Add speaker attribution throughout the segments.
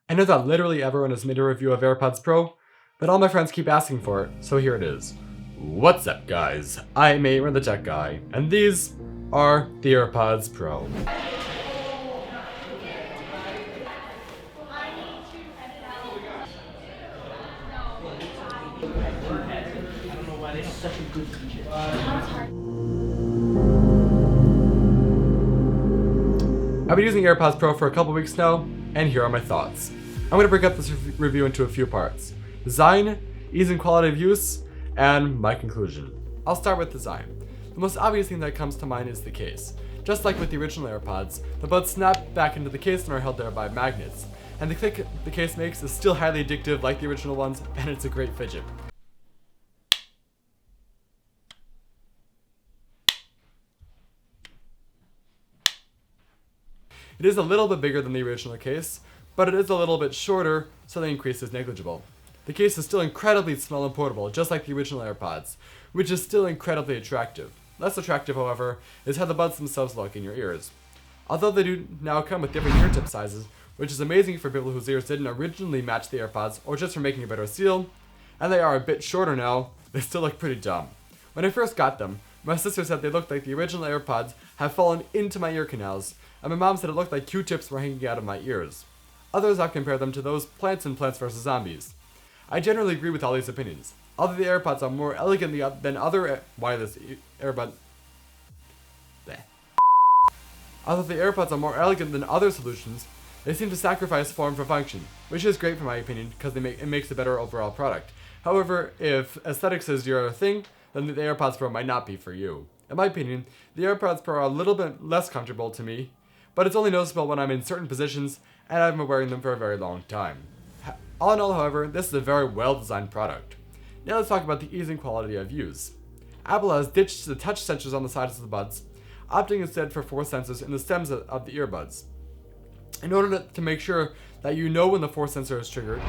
Speaker 1: I know that literally everyone has made a review of AirPods Pro, but all my friends keep asking for it, so here it is. What's up guys, I'm Aaron the Tech Guy, and these are the AirPods Pro. I've been using AirPods Pro for a couple weeks now, and here are my thoughts. I'm going to break up this review into a few parts. Design, ease and quality of use, and my conclusion. I'll start with design. The most obvious thing that comes to mind is the case. Just like with the original AirPods, the buds snap back into the case and are held there by magnets. And the click the case makes is still highly addictive like the original ones, and it's a great fidget. It is a little bit bigger than the original case, but it is a little bit shorter, so the increase is negligible. The case is still incredibly small and portable, just like the original AirPods, which is still incredibly attractive. Less attractive, however, is how the buds themselves look in your ears. Although they do now come with different ear tip sizes, which is amazing for people whose ears didn't originally match the AirPods, or just for making a better seal, and they are a bit shorter now, they still look pretty dumb. When I first got them, my sister said they looked like the original AirPods have fallen into my ear canals, and my mom said it looked like Q-tips were hanging out of my ears. Others have compared them to those plants in Plants vs. Zombies. I generally agree with all these opinions. Although the AirPods are more elegant than other wireless earbuds, although the AirPods are more elegant than other solutions, they seem to sacrifice form for function, which is great for my opinion because it makes a better overall product. However, if aesthetics is your thing, then the AirPods Pro might not be for you. In my opinion, the AirPods Pro are a little bit less comfortable to me, but it's only noticeable when I'm in certain positions and I've been wearing them for a very long time. All in all, however, this is a very well-designed product. Now let's talk about the ease and quality of use. Apple has ditched the touch sensors on the sides of the buds, opting instead for force sensors in the stems of the earbuds. In order to make sure that you know when the force sensor is triggered,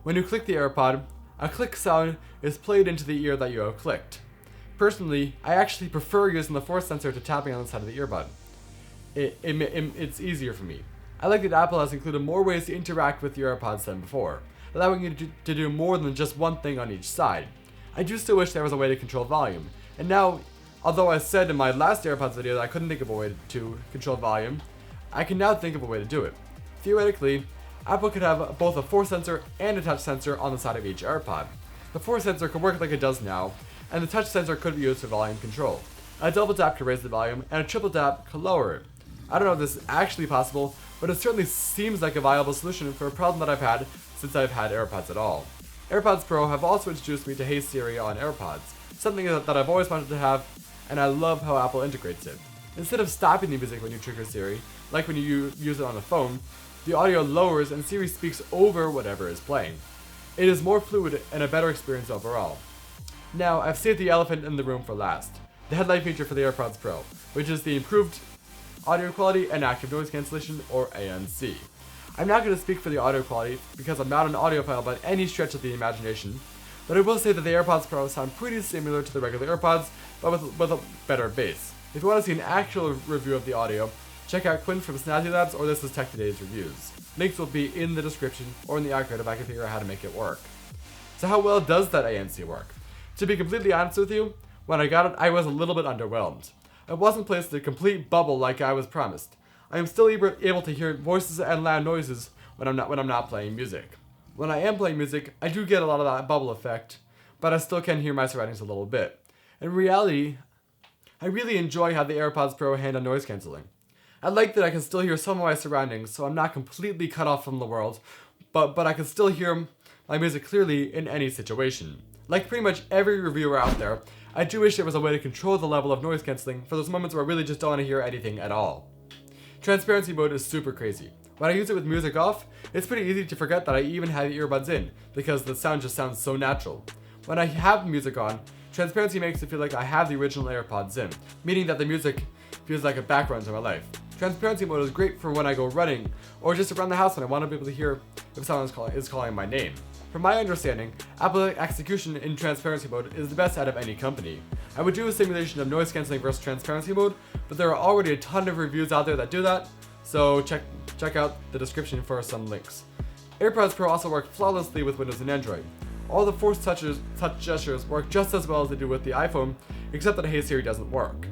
Speaker 1: when you click the AirPod, a click sound is played into the ear that you have clicked. Personally, I actually prefer using the force sensor to tapping on the side of the earbud. It's easier for me. I like that Apple has included more ways to interact with your AirPods than before, allowing you to do more than just one thing on each side. I do still wish there was a way to control volume, and now, although I said in my last AirPods video that I couldn't think of a way to control volume, I can now think of a way to do it. Theoretically, Apple could have both a force sensor and a touch sensor on the side of each AirPod. The force sensor could work like it does now, and the touch sensor could be used for volume control. A double tap could raise the volume, and a triple tap could lower it. I don't know if this is actually possible, but it certainly seems like a viable solution for a problem that I've had since I've had AirPods at all. AirPods Pro have also introduced me to Hey Siri on AirPods, something that I've always wanted to have, and I love how Apple integrates it. Instead of stopping the music when you trigger Siri, like when you use it on a phone, the audio lowers and Siri speaks over whatever is playing. It is more fluid and a better experience overall. Now, I've saved the elephant in the room for last, the headlight feature for the AirPods Pro, which is the improved audio quality and active noise cancellation, or ANC. I'm not going to speak for the audio quality because I'm not an audiophile by any stretch of the imagination, but I will say that the AirPods Pro sound pretty similar to the regular AirPods, but with a better bass. If you want to see an actual review of the audio, check out Quinn from Snazzy Labs or This Is Tech Today's reviews. Links will be in the description or in the iCard if I can figure out how to make it work. So how well does that ANC work? To be completely honest with you, when I got it, I was a little bit underwhelmed. It wasn't placed in a complete bubble like I was promised. I am still able to hear voices and loud noises when I'm not playing music. When I am playing music, I do get a lot of that bubble effect, but I still can hear my surroundings a little bit. In reality, I really enjoy how the AirPods Pro handle noise cancelling. I like that I can still hear some of my surroundings, so I'm not completely cut off from the world, but I can still hear my music clearly in any situation. Like pretty much every reviewer out there, I do wish there was a way to control the level of noise cancelling for those moments where I really just don't want to hear anything at all. Transparency mode is super crazy. When I use it with music off, it's pretty easy to forget that I even have earbuds in, because the sound just sounds so natural. When I have music on, transparency makes it feel like I have the original AirPods in, meaning that the music feels like a background to my life. Transparency mode is great for when I go running, or just around the house when I want to be able to hear if someone is calling my name. From my understanding, Apple execution in transparency mode is the best out of any company. I would do a simulation of noise cancelling versus transparency mode, but there are already a ton of reviews out there that do that, so check check out the description for some links. AirPods Pro also work flawlessly with Windows and Android. All the force touch gestures work just as well as they do with the iPhone, except that Hey Siri doesn't work.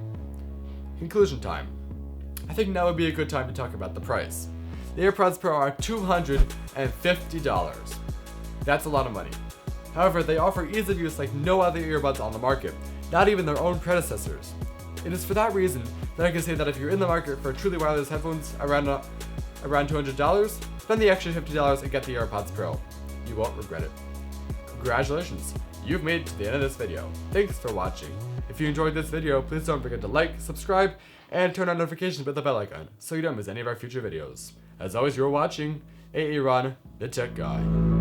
Speaker 1: Conclusion time. I think now would be a good time to talk about the price. The AirPods Pro are $250. That's a lot of money. However, they offer ease of use like no other earbuds on the market, not even their own predecessors. It is for that reason that I can say that if you're in the market for truly wireless headphones around $200, spend the extra $50 and get the AirPods Pro. You won't regret it. Congratulations, you've made it to the end of this video. Thanks for watching. If you enjoyed this video, please don't forget to like, subscribe, and turn on notifications with the bell icon so you don't miss any of our future videos. As always, you're watching Aaron, the Tech Guy.